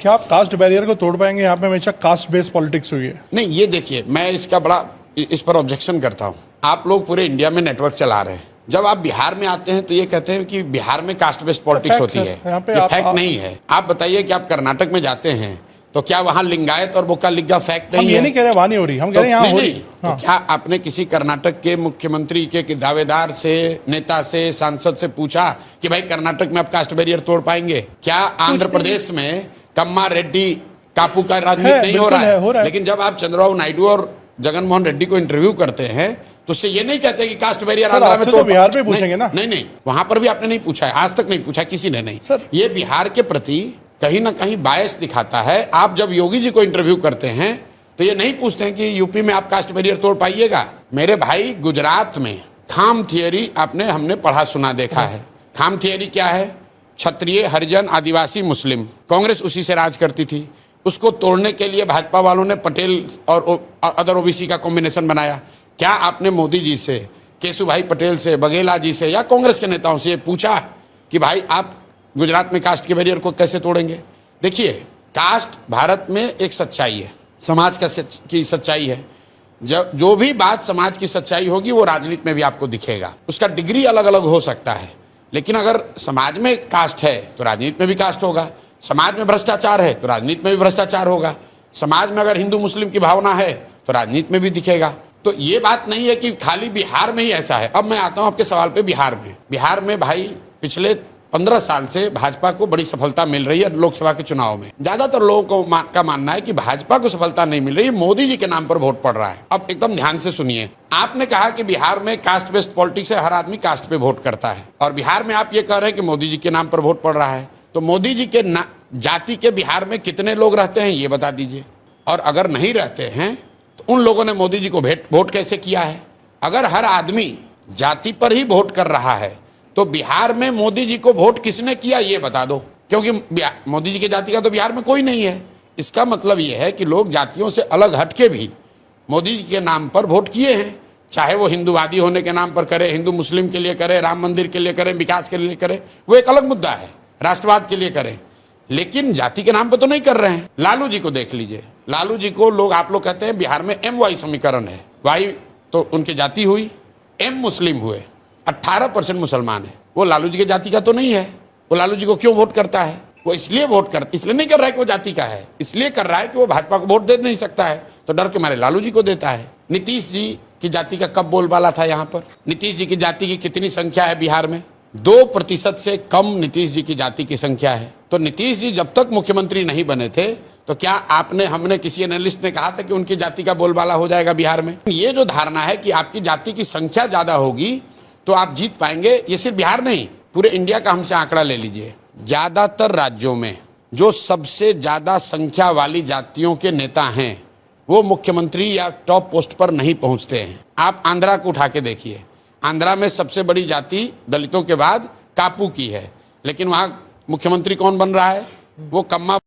क्या आप cast barrier को तोड़ पाएंगे? यहाँ पे हमेशा कास्ट बेस्ड पॉलिटिक्स हुई है। नहीं, ये देखिए, मैं इसका बड़ा इस पर ऑब्जेक्शन करता हूँ। आप लोग पूरे इंडिया में नेटवर्क चला रहे हैं, जब आप बिहार में आते हैं तो ये कहते हैं कि बिहार में कास्ट बेस्ड पॉलिटिक्स होती है। ये फैक्ट नहीं है। आप बताइए कि आप कर्नाटक में जाते हैं तो क्या वहां लिंगायत और बोकालिगा फैक्ट नहीं है? हम ये नहीं कह रहे वहां नहीं हो रही, हम कह रहे हैं यहाँ हो रही। तो क्या आपने किसी कर्नाटक के मुख्यमंत्री के दावेदार से, नेता से, सांसद से पूछा कि भाई कर्नाटक में आप कास्ट बैरियर तोड़ पाएंगे? क्या आंध्र प्रदेश में कम्मा रेड्डी कापू का राजनीति नहीं हो रहा है? लेकिन जब आप चंद्रबाबू नायडू और जगन मोहन रेड्डी को इंटरव्यू करते हैं तो उससे ये नहीं कहते कि कास्ट बैरियर आंध्र में तो बिहार पे पूछेंगे ना। नहीं, वहां पर भी आपने नहीं पूछा है, आज तक नहीं पूछा किसी ने नहीं। ये बिहार के प्रति कहीं ना कहीं बायस दिखाता है। आप जब योगी जी को इंटरव्यू करते हैं तो ये नहीं पूछते हैं कि यूपी में आप कास्ट बैरियर तोड़ पाइएगा। मेरे भाई, गुजरात में खाम थियरी हमने पढ़ा सुना देखा है। खाम थियरी क्या है? क्षत्रिय, हरिजन, आदिवासी, मुस्लिम, कांग्रेस उसी से राज करती थी। उसको तोड़ने के लिए भाजपा वालों ने पटेल और अदर ओबीसी का कॉम्बिनेशन बनाया। क्या आपने मोदी जी से, केशुभाई पटेल से, बघेला जी से या कांग्रेस के नेताओं से पूछा कि भाई आप गुजरात में कास्ट के बैरियर को कैसे तोड़ेंगे? देखिए, कास्ट भारत में एक सच्चाई है, समाज की सच्चाई है। जो भी बात समाज की सच्चाई होगी वो राजनीति में भी आपको दिखेगा। उसका डिग्री अलग अलग हो सकता है, लेकिन अगर समाज में कास्ट है तो राजनीति में भी कास्ट होगा। समाज में भ्रष्टाचार है तो राजनीति में भी भ्रष्टाचार होगा। समाज में अगर हिंदू मुस्लिम की भावना है तो राजनीति में भी दिखेगा। तो ये बात नहीं है कि खाली बिहार में ही ऐसा है। अब मैं आता हूं आपके सवाल पे। बिहार में भाई पिछले 15 साल से भाजपा को बड़ी सफलता मिल रही है लोकसभा के चुनाव में। ज्यादातर लोगों का मानना है कि भाजपा को सफलता नहीं मिल रही, मोदी जी के नाम पर वोट पड़ रहा है। अब एकदम ध्यान से सुनिए, आपने कहा कि बिहार में कास्ट बेस्ड पॉलिटिक्स है, हर आदमी कास्ट पे वोट करता है, और बिहार में आप ये कह रहे हैं कि मोदी जी के नाम पर वोट पड़ रहा है। तो मोदी जी के जाति के बिहार में कितने लोग रहते हैं ये बता दीजिए, और अगर नहीं रहते हैं तो उन लोगों ने मोदी जी को वोट कैसे किया है? अगर हर आदमी जाति पर ही वोट कर रहा है तो बिहार में मोदी जी को वोट किसने किया ये बता दो, क्योंकि मोदी जी की जाति का तो बिहार में कोई नहीं है। इसका मतलब ये है कि लोग जातियों से अलग हटके भी मोदी जी के नाम पर वोट किए हैं, चाहे वो हिंदूवादी होने के नाम पर करे, हिंदू मुस्लिम के लिए करे, राम मंदिर के लिए करे, विकास के लिए करे, वो एक अलग मुद्दा है, राष्ट्रवाद के लिए करें, लेकिन जाति के नाम पर तो नहीं कर रहे हैं। लालू जी को देख लीजिए, लालू जी को आप लोग कहते हैं बिहार में MY समीकरण है, वाई तो उनकी जाति हुई, M मुस्लिम हुए, 18% मुसलमान है। वो लालू जी की जाति का तो नहीं है। वो लालू जी को क्यों वोट करता है? वो इसलिए नहीं कर रहा है कि वो जाति का है, इसलिए कर रहा है कि वो भाजपा को वोट दे नहीं सकता है, तो डर के मारे लालू जी को देता है। नीतीश जी की जाति का कब बोलबाला था यहाँ पर? नीतीश जी की जाति की कितनी संख्या है बिहार में? 2% से कम नीतीश जी की जाति की संख्या है। तो नीतीश जी जब तक मुख्यमंत्री नहीं बने थे तो क्या हमने किसी एनालिस्ट ने कहा था कि उनकी जाति का बोलबाला हो जाएगा बिहार में? ये जो धारणा है कि आपकी जाति की संख्या ज्यादा होगी तो आप जीत पाएंगे, ये सिर्फ बिहार नहीं, पूरे इंडिया का हमसे आंकड़ा ले लीजिए। ज्यादातर राज्यों में जो सबसे ज्यादा संख्या वाली जातियों के नेता हैं वो मुख्यमंत्री या टॉप पोस्ट पर नहीं पहुंचते हैं। आप आंध्रा को उठा के देखिए, आंध्रा में सबसे बड़ी जाति दलितों के बाद कापू की है, लेकिन वहां मुख्यमंत्री कौन बन रहा है? वो कम्मा